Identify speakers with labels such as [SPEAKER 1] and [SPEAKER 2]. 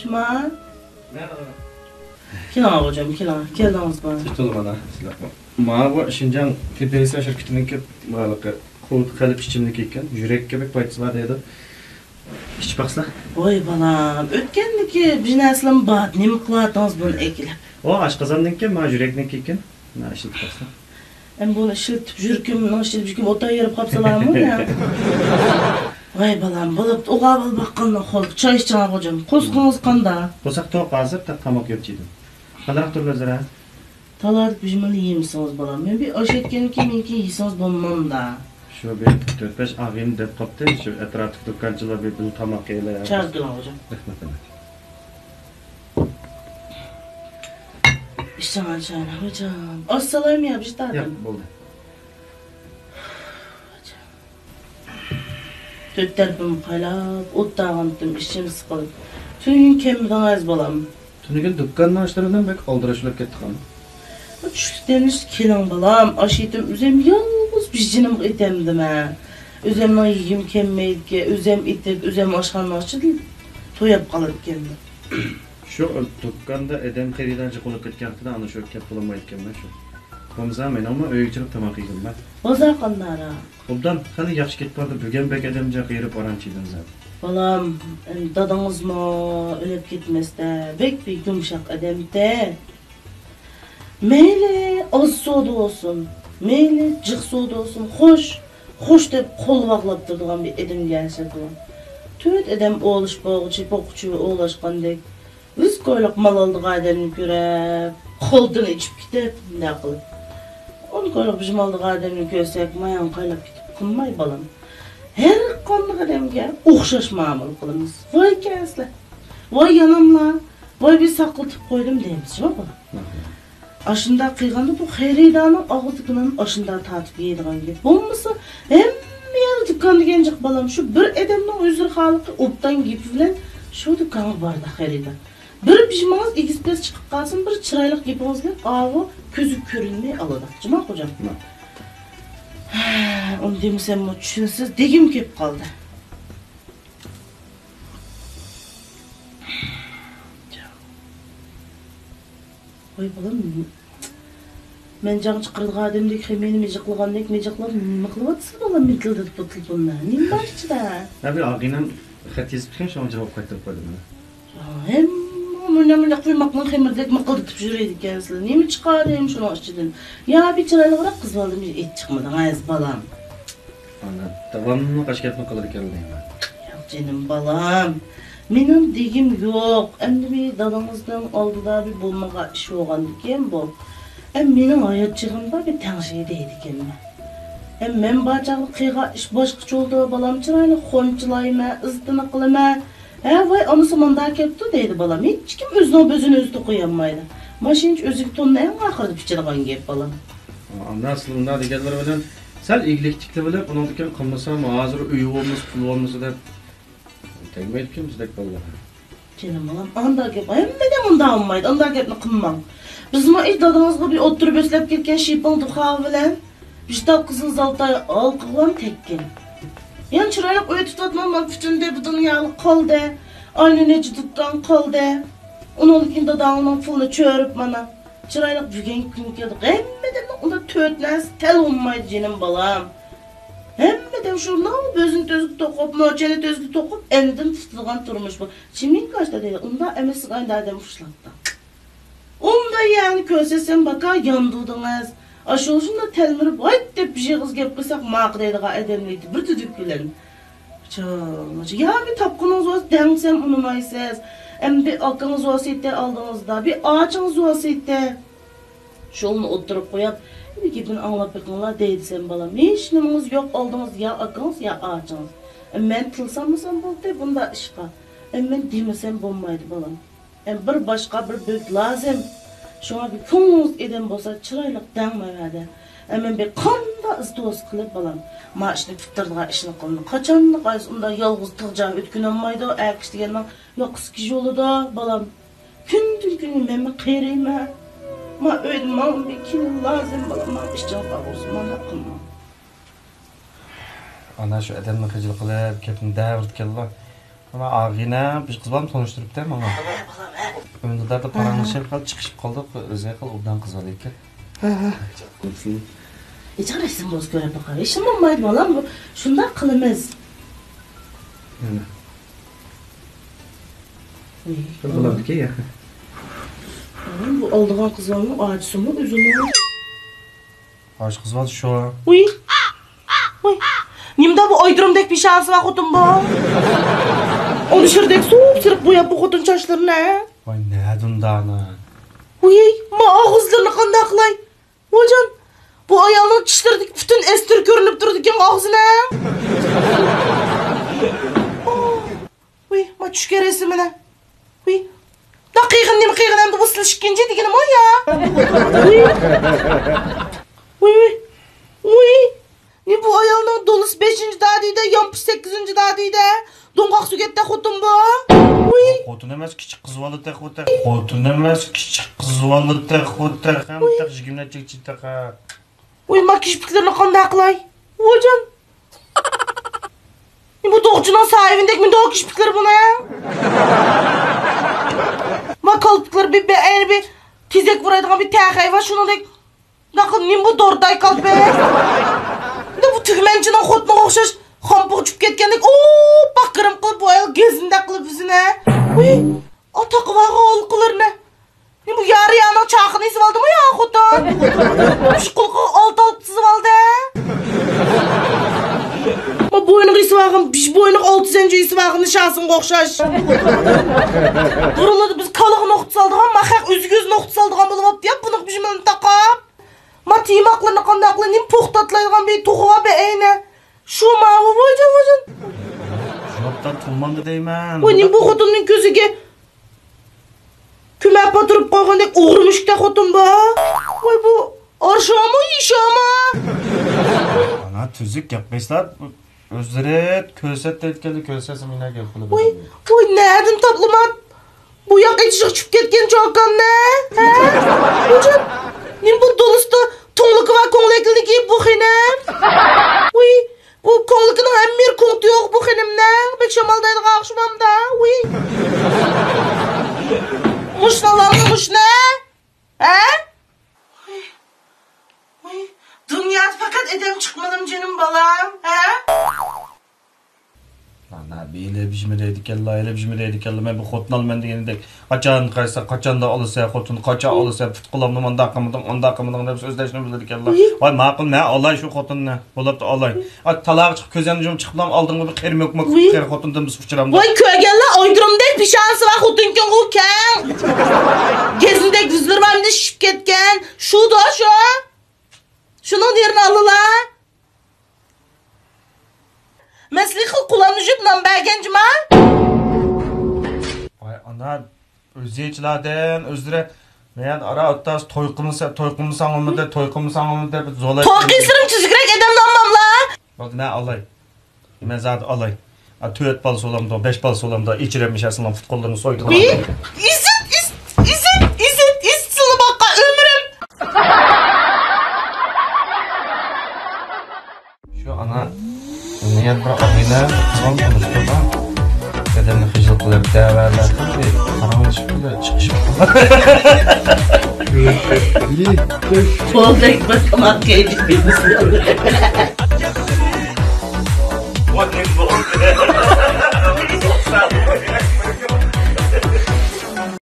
[SPEAKER 1] Cuma. Kelam hocam, kelam. Geldiniz bana.
[SPEAKER 2] Tutuldu bana. Mağa bu Şinjan TPS şirketinin ki bağlıqı Kurt kalıp içimlik ekan, yürek kebek paytısı var dedi. Hiç baksana.
[SPEAKER 1] Oy balam, ötkendeki bir neslim bat, ne mi kıladınız bunu ekilip?
[SPEAKER 2] O aşkazandın ki, ma yüreklik ekan. Na işit baksana.
[SPEAKER 1] Hem bunu işitip jürküm, otay yerip kapsalarım mı ya? Vay balam, bulup oğa bal bakkandan koluk, çay içeceğim hocam. Koskunuz kanda.
[SPEAKER 2] Kosak toğuk hazır, tak kamak yapçıydım. Kandarak dur gözler ha?
[SPEAKER 1] Talardık bijimini yiyemişsiniz balam. Ben bir aş etkenki menki yiysiniz bulmam da.
[SPEAKER 2] Şu bir 4-5 ağayım dep kaptı, şu etraftık dükkancılar bir bunu tamak eyle ya.
[SPEAKER 1] Çağız gülüm hocam.
[SPEAKER 2] Rahmet.
[SPEAKER 1] İşte çayına hocam. Assalayım ya, bir şey tadım.
[SPEAKER 2] Yok, oldu.
[SPEAKER 1] Töt terpim kaylap, ot dağıntım, işim sıkılıp. Tüyün kemmiden az balam.
[SPEAKER 2] Tünügün dükkanını açtırından bek aldırışılıp kettik ama.
[SPEAKER 1] Çüşteniş kelin balam, aşitim üzem yalnız bizcinim itemdim ha. Üzemden yiyim kemmeydi ki, üzem itip, üzem aşkanlaşçı değil. Toyap kalıp kendim.
[SPEAKER 2] Şu dükkanda edem xeridancı konu ketkenlikte ana şu kep bulamayken ben şu. Komzamen ama öykçülük tamak yedim ben.
[SPEAKER 1] Bozar kanlara.
[SPEAKER 2] Obdan hani yaxşı ket bardı bügen bek edemce qeyrip arançıydın zaten.
[SPEAKER 1] Balam, dadınız mı ölüp gitmezde, bek bir yumuşak edemde. Meyli az soğudu olsun, meyli cık soğudu olsun, hoş deyip kol bağlap durduğun bir edim gelse bu. Tüt edem oğluş boğucu, boğucu oğlaşkandek. Üz koyluk mal aldığı adamını görep, koldunu içip gidip ne kılıp. Onu koyluk bizim aldığı adamını görsek, mayan kaylap gidip kılmay balam. Her konuda adamga uğşaş mamul kılımız. Vay kensle, vay yanımla, vay bir saklıtıp koydum deyimiz, yok mu? Aşında kıyganda bu xeyridanın ağızdıkının aşında tatip yediğin gibi. Bulmasa hem yer dükkanı gencik balam şu bir edemden özür halıqı optan gibi bilen şu dükkanı barda xeyridan. Bir pijmanız ekspres çıkıp kalsın, bir çıraylık yapınız gibi ağı közü körünmey alıdı. Cımak hocam? Onu demesem o düşünsüz degim kep kaldı. Oy balam, men can çıkırdığı adamdaki hemeni mecikliğindek mecikliği balam metildi bu telefonla. Neyim var içinde?
[SPEAKER 2] Ne bir ağıyla xat yazıp çıkan şu an cevap kaytırıp koydum bana.
[SPEAKER 1] Hem onu kuymakla hemirdek mıkıldıtıp jüreydik kendisiyle. Neyimi çıkarayım şunu açıdan? Ya bir çıraylı bırak kız baldım, et çıkmadan ayaz balam.
[SPEAKER 2] Anladım. Devamlı kaç kez mıkılır geldi ben.
[SPEAKER 1] Ya canım balam. Benim degim yok. Hem bir dadamızdan aldıda bir bulmağa iş olgan diken bu. Hem benim hayatçığımda bir tane şey deydi kendime. Hem ben bacaklı kıyga iş başkıç oldu balam çıraylı xonçılayma, ızdını kılıma. Vay anısı manda kepti deydi balam. Hiç kim özünü özü koyamaydı. Maşin hiç özü tonuna en akırdı piçirgan gep balam.
[SPEAKER 2] Aslında digenler bilen sel ilgiliktikli bilen onun diken kılmasam hazır üyü olmuş, pul olmuş da tegmeydi ki bizdek vallahi.
[SPEAKER 1] Canım balam, anda gep. Hem de munda olmaydı, anda gepni kılmam. Bizim o ilk dadımızga bir oturup öslep ketken şipan duhağı bilen Biştap kızın zaltay alkılan tekken. Yani çıraylık öyle tutatmam bütünde bu dünyalık kaldı. Aynı neci tuttan kaldı. Onun dadağının pulunu çörüp bana. Çıraylık bügen gün geldi. Hemmeden onda tötnez tel olmaydı canım balam. Hemmeden şurada bözün tözgü tokup, mörçeni tözgü tokup endin fıstılgan durmuş bu. Çimin kaçta değil, onda emesin aynı adam fışlattı. Onda yani kösesen baka yandırdınız. Aşoluşunda telmirip hayt deyip bir şey kız gelip kıysak mağdaydığa edemliydi. Bir düdük gülen. Ya bir tapkınız olsa dengsem unumaysız. Hem bir akınız olsaydı aldığınızda, bir ağaçınız olsaydı. Şolunu oturup koyup, bir gidin anlap bakınlar deydi sen balam. Hiç neminiz yok aldınız ya akınız ya ağaçınız. Ben tılsam mısam buldu bunda işqa. Ben demesem bulmaydı balam. Bir başka bir büyük lazım. Şuna bir ko'nglingizga edem bo'lsa chiroyli dangmayadi. Men bir qanday izdoz qilib balam. Ma ishni fikrdiga ishni qildim. Qachonni qaysi unda yolg'iz tig'jab o'tkin olmaydi, aqish deganman. Yo'q qiski yo'lida balam. Kun men qeyrayman. Ma o'ydim bir kil lazım balam. Ma ishjon bo'lsin, mana qilma.
[SPEAKER 2] Ana şu adamni xijil qilib, ketni davrt kellar. Ama ağine bir kız var mı tanıştırıp değil mi ama? Öndüler de paranlaşıp kalıp çıkışıp kaldık. Özel kal obdan kız var ekan.
[SPEAKER 1] Hiç arasın boz göre bakar. İşim olmaydı balam bu. Şundan kılımız.
[SPEAKER 2] Kılamadık ya.
[SPEAKER 1] Bu aldığın kızlarının acısı mı üzümü?
[SPEAKER 2] Aç kız var şu an.
[SPEAKER 1] Uy. Uy. Nimde bu aydırımdaki bir şansı var kutun bu. Onu şirdek soğuk sırık bu yap bu kutun çaşlarına.
[SPEAKER 2] Vay ne dundana.
[SPEAKER 1] Uy. Ma ağızlarını kanda kılay. Hocam. Bu ayağını çiştirdik. Bütün estir görünüp durdu ki ağzına. Uy. Ma çüşke resimine. Uy. Da kıygın nemi kıygın hem de bu sıl şikince dikinim o ya. Uy. Uy. Uy. Ne bu ayağının dolusu 5. dadide, yampı 8. dadide. Donkak sükette kutun bu. Uy.
[SPEAKER 2] Kotun emez küçük kız valı tek o tek. Kotun emez küçük kız valı tek o tek. Hem tek jigimle çekçi tek ha.
[SPEAKER 1] Uy ma kişpiklerini kanda kılay. Hocam. Ne bu doğucunun sahibindeki mi doğu kişpikleri buna ya? Ma kalıptıkları bir tizek vuraydıgan bir təxəy var şunu dek. Nakın ne bu dorday kalp be? Ne bu tügmencinin xotuna oxşaş xampı uçup ketkendik. Ooo bakırım kılıp bu ayıl gezinde kılıp bizine. Uy atakı vağı ol kılır ne? Ne bu yarı yanın çakını isip aldı mı ya xotan? Şu kulku alt sızıp aldı. Ma boynuk isip ağın, bir boynuk 6 zenci isip ağın şansın oxşaş. Duruladı biz kalığın oxtu saldıgan, ma xaq üzgüz noxtu saldıgan bulup ya bunu bizim önü takap. Ma timaklarını kandaklı nim poxtatlaydıgan bir toxuva be eyne. Şu mağı vajın.
[SPEAKER 2] Şunaptan tulmandı deymen.
[SPEAKER 1] Oy nim bu xotunun gözüge küme batırıp koygandek uğurmuşta xotun bu. Oy bu arşa mı işa mı?
[SPEAKER 2] Ana tüzük yapmışlar. Özleri köset etkili kösesim yine gel kulu.
[SPEAKER 1] Oy nereden taplımat? Bu yak etişik çıp ketken çoğakan ne? He? Hocam, nim bu dolusta tonluku var konglekli ki bu xinem. Oy, bu konglukinin hem bir kontu yok bu xinimde. Bek şamaldaydı akşamamda. Oy. Muş nalanı muş ne? He? Oy, dünyada fakat edem çıkmadım canım balam. He?
[SPEAKER 2] Ana beyle bijmireydik Allah, ele bijmireydik Allah. Men bu xotun almen degendek. Kaçan kaysa, kaçan da alırsa xotun, kaça alırsa tutqulamda manda aqımdan dep sözleşini bildik Allah. Vay maqul ne alay şu xotun ne? Bolap da alay. At talaq çık közeni jum çıqlam aldın bir qerim yok qer xotundan biz uçuramda.
[SPEAKER 1] Vay kögenler oydurumdek bir şansı var xotun ki o ken. Gezindek yüzler bende şişip ketken. Şu da şu. Şunun yerini alılar. Mesleği kullanıcımdan belgencim ha?
[SPEAKER 2] Vay ana özeyçilerden özüre meğer ara attas toykumu sanımda zolay.
[SPEAKER 1] Korkuysırım tüzükrek edemden mamla.
[SPEAKER 2] Bak ne alay. Mezat alay. A tüet balısı olamda, 5 balısı olamda içiremiş aslan futbollarını soydu. İzit sılı bakka ömrüm. Şu ana niyet bir abine son konuştu ha. Dedemle hıcıl kılıp devrerler tabi karamayış bile çıkışıp.
[SPEAKER 1] Soldaki bakamak keyif bilmesi.